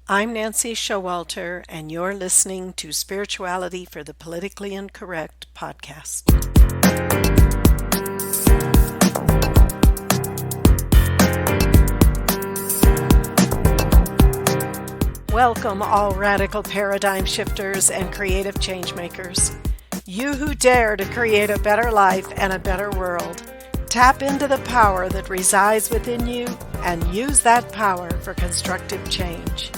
I'm Nancy Showalter, and you're listening to Spirituality for the Politically Incorrect podcast. Welcome, all radical paradigm shifters and creative change makers. You who dare to create a better life and a better world. Tap into the power that resides within you and use that power for constructive change.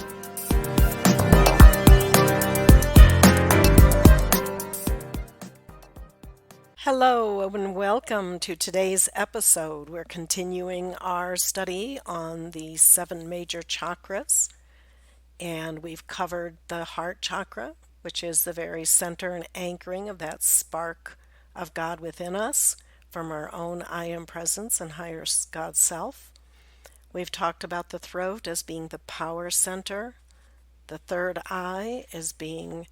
Hello and welcome to today's episode. We're continuing our study on the 7 major chakras, and we've covered the heart chakra, which is the very center and anchoring of that spark of God within us from our own I am presence and higher God self. We've talked about the throat as being the power center, the third eye as being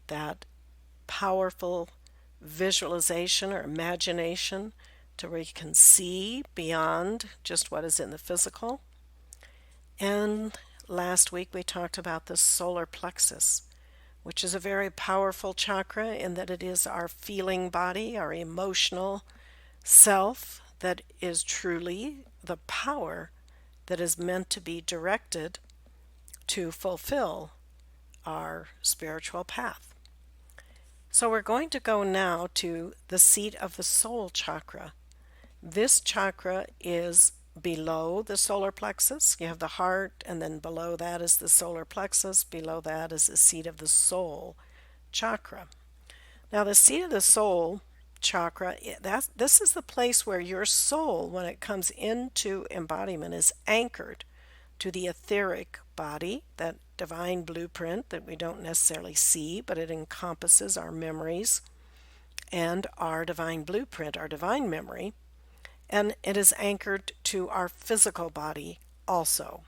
that powerful visualization or imagination to where you can see beyond just what is in the physical. And last week we talked about the solar plexus, which is a very powerful chakra in that it is our feeling body, our emotional self that is truly the power that is meant to be directed to fulfill our spiritual path. So we're going to go now to the Seat-of-the-Soul Chakra. This chakra is below the solar plexus. You have the heart, and then below that is the solar plexus. Below that is the Seat-of-the-Soul Chakra. Now the Seat-of-the-Soul Chakra, this is the place where your soul, when it comes into embodiment, is anchored to the etheric body, that divine blueprint that we don't necessarily see, but it encompasses our memories and our divine blueprint, our divine memory, and it is anchored to our physical body also.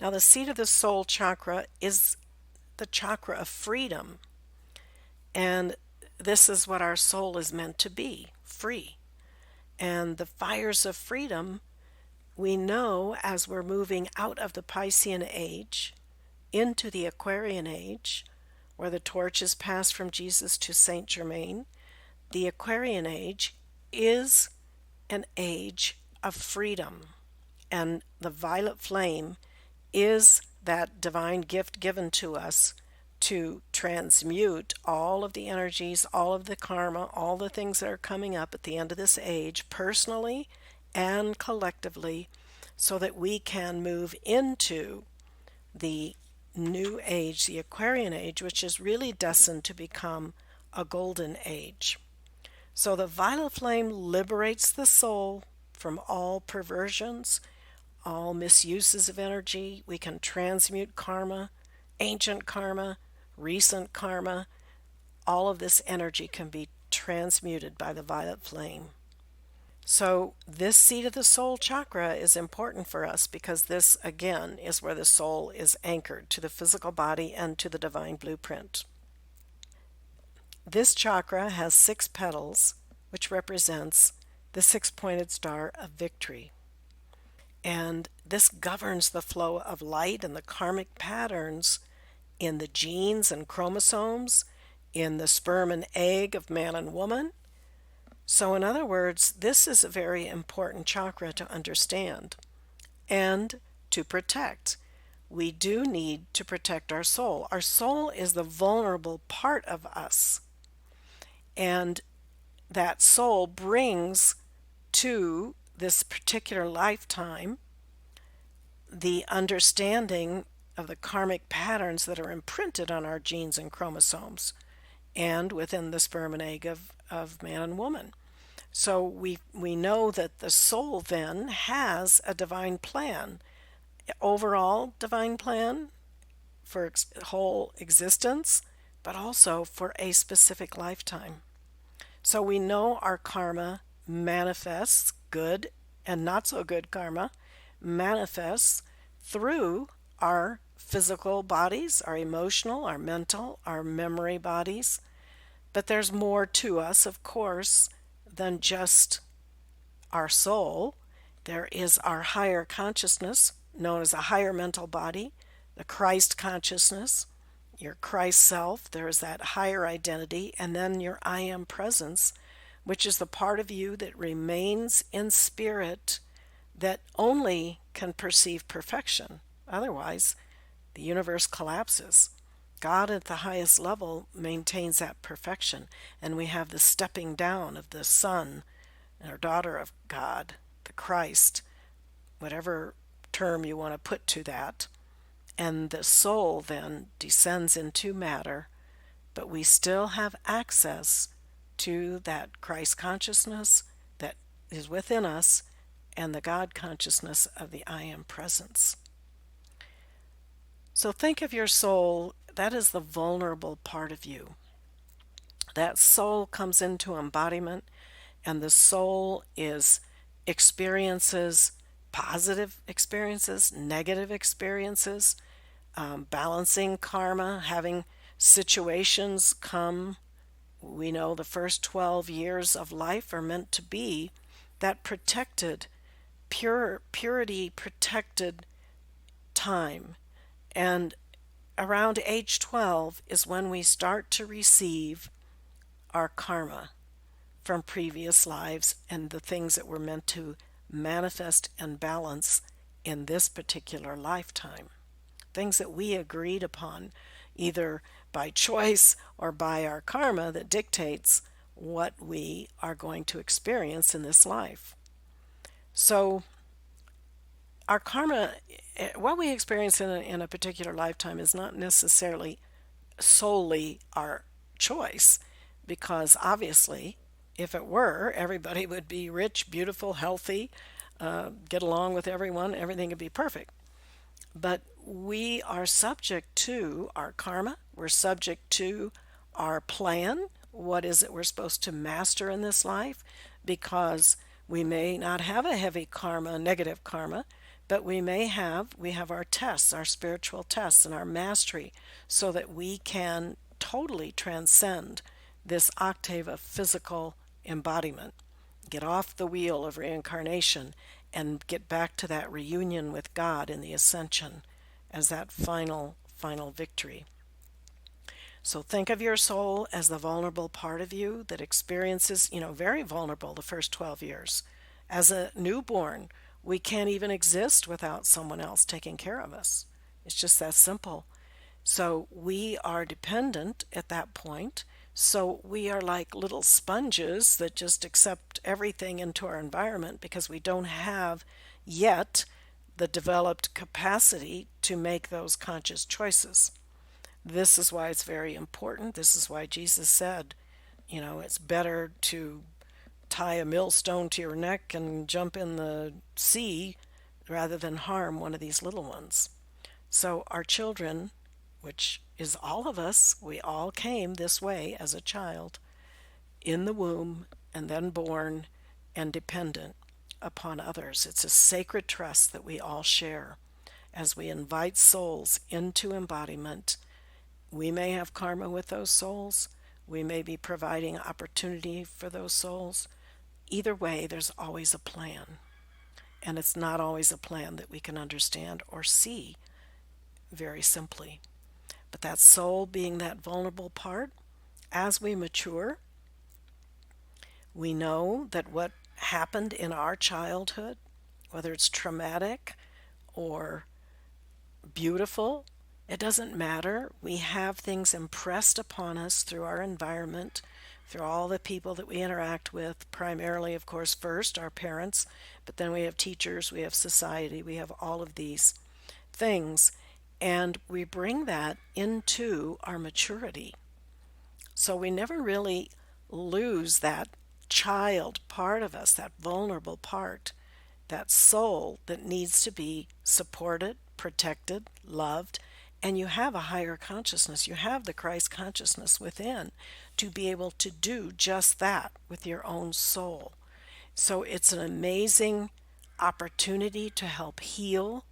Now, the Seat-of-the-Soul Chakra is the chakra of freedom, and this is what our soul is meant to be, free. And the fires of freedom, we know as we're moving out of the Piscean age into the Aquarian age, where the torch is passed from Jesus to Saint Germain, the Aquarian age is an age of freedom. And the violet flame is that divine gift given to us to transmute all of the energies, all of the karma, all the things that are coming up at the end of this age, personally and collectively, so that we can move into the new age, the Aquarian age, which is really destined to become a golden age. So the violet flame liberates the soul from all perversions, all misuses of energy. We can transmute karma, ancient karma, recent karma. All of this energy can be transmuted by the violet flame. So this Seat-of-the-Soul Chakra is important for us because this, again, is where the soul is anchored to the physical body and to the divine blueprint. This chakra has 6 petals, which represents the 6-pointed star of victory. And this governs the flow of light and the karmic patterns in the genes and chromosomes, in the sperm and egg of man and woman. So in other words, this is a very important chakra to understand and to protect. We do need to protect our soul. Our soul is the vulnerable part of us. And that soul brings to this particular lifetime the understanding of the karmic patterns that are imprinted on our genes and chromosomes and within the sperm and egg of man and woman. So we know that the soul then has a divine plan, overall divine plan for whole existence, but also for a specific lifetime. So we know our karma manifests, good and not so good karma, manifests through our physical bodies, our emotional, our mental, our memory bodies. But there's more to us, of course, than just our soul. There is our higher consciousness, known as a higher mental body. the Christ consciousness, your Christ self. There is that higher identity, and then your I am presence, which is the part of you that remains in spirit that only can perceive perfection. Otherwise, the universe collapses. God at the highest level maintains that perfection, and we have the stepping down of the Son or daughter of God, the Christ, whatever term you want to put to that. And the soul then descends into matter, but we still have access to that Christ consciousness that is within us and the God consciousness of the I am presence. So think of your soul, that is the vulnerable part of you. That soul comes into embodiment, and the soul is experiences positive experiences, negative experiences, balancing karma, having situations come. We know the first 12 years of life are meant to be that protected, purity protected time. And around age 12 is when we start to receive our karma from previous lives and the things that were meant to manifest and balance in this particular lifetime. Things that we agreed upon, either by choice or by our karma, that dictates what we are going to experience in this life. So our karma, what we experience in a particular lifetime is not necessarily solely our choice, because obviously, if it were, everybody would be rich, beautiful, healthy, get along with everyone, everything would be perfect. But we are subject to our karma, we're subject to our plan. What is it we're supposed to master in this life? Because we may not have a heavy karma, negative karma, but we have our tests, our spiritual tests and our mastery, so that we can totally transcend this octave of physical embodiment, get off the wheel of reincarnation, and get back to that reunion with God in the ascension as that final victory. So think of your soul as the vulnerable part of you that experiences, very vulnerable the first 12 years. As a newborn, we can't even exist without someone else taking care of us. It's just that simple. So we are dependent at that point. So we are like little sponges that just accept everything into our environment because we don't have yet the developed capacity to make those conscious choices. This is why it's very important. This is why Jesus said, it's better to tie a millstone to your neck and jump in the sea rather than harm one of these little ones. So our children, which is all of us, we all came this way as a child, in the womb and then born and dependent upon others. It's a sacred trust that we all share. As we invite souls into embodiment, we may have karma with those souls. We may be providing opportunity for those souls. Either way, there's always a plan. And it's not always a plan that we can understand or see very simply. But that soul being that vulnerable part, as we mature, we know that what happened in our childhood, whether it's traumatic or beautiful, it doesn't matter. We have things impressed upon us through our environment, through all the people that we interact with, primarily, of course, first our parents, but then we have teachers, we have society, we have all of these things, and we bring that into our maturity. So we never really lose that child part of us, that vulnerable part, that soul that needs to be supported, protected, loved, and you have a higher consciousness. You have the Christ consciousness within to be able to do just that with your own soul. So it's an amazing opportunity to help heal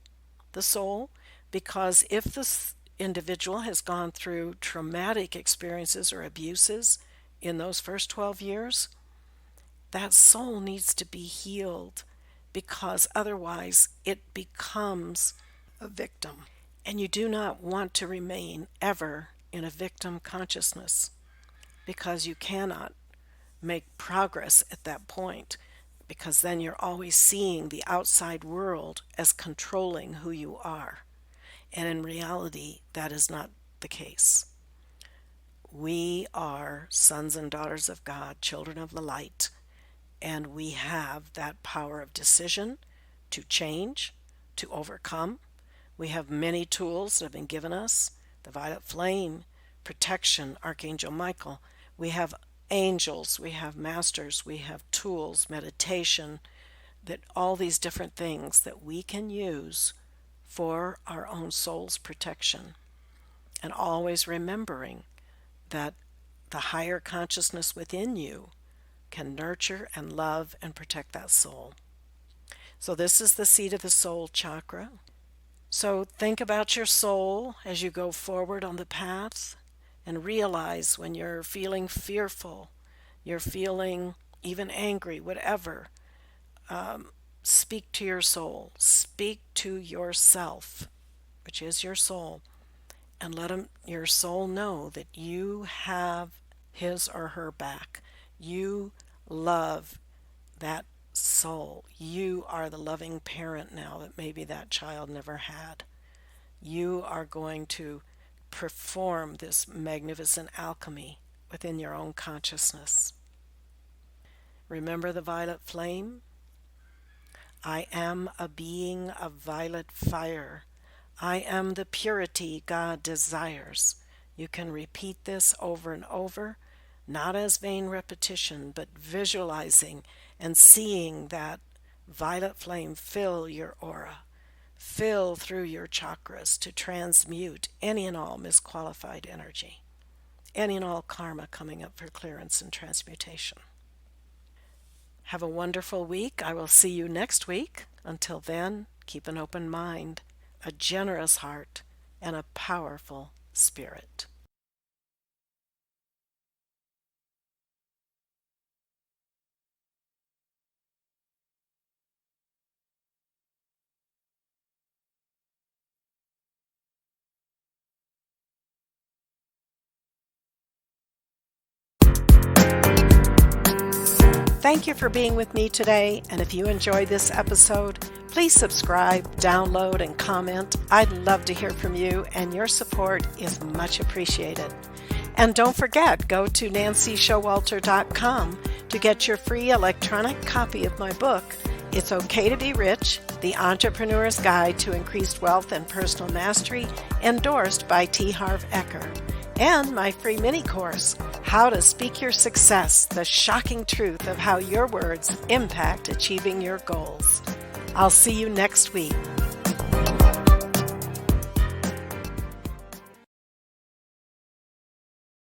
the soul, because if this individual has gone through traumatic experiences or abuses in those first 12 years, that soul needs to be healed, because otherwise it becomes a victim. And you do not want to remain ever in a victim consciousness, because you cannot make progress at that point, because then you're always seeing the outside world as controlling who you are. And in reality, that is not the case. We are sons and daughters of God, children of the light, and we have that power of decision to change, to overcome. We have many tools that have been given us: the violet flame, protection, Archangel Michael. We have angels, we have masters, we have tools, meditation, that all these different things that we can use for our own soul's protection. And always remembering that the higher consciousness within you can nurture and love and protect that soul. So this is the Seat-of-the-Soul Chakra. So think about your soul as you go forward on the path, and realize when you're feeling fearful, you're feeling even angry, whatever, speak to your soul. Speak to yourself, which is your soul, and let your soul know that you have his or her back. You love that soul. You are the loving parent now that maybe that child never had. You are going to perform this magnificent alchemy within your own consciousness. Remember the violet flame? I am a being of violet fire. I am the purity God desires. You can repeat this over and over, not as vain repetition, but visualizing and seeing that violet flame fill your aura, fill through your chakras to transmute any and all misqualified energy, any and all karma coming up for clearance and transmutation. Have a wonderful week. I will see you next week. Until then, keep an open mind, a generous heart, and a powerful spirit. Thank you for being with me today, and if you enjoyed this episode, please subscribe, download, and comment. I'd love to hear from you, and your support is much appreciated. And don't forget, go to nancyshowalter.com to get your free electronic copy of my book, It's Okay to Be Rich, The Entrepreneur's Guide to Increased Wealth and Personal Mastery, endorsed by T. Harv Eker. And my free mini course, How to Speak Your Success, the shocking truth of how your words impact achieving your goals. I'll see you next week.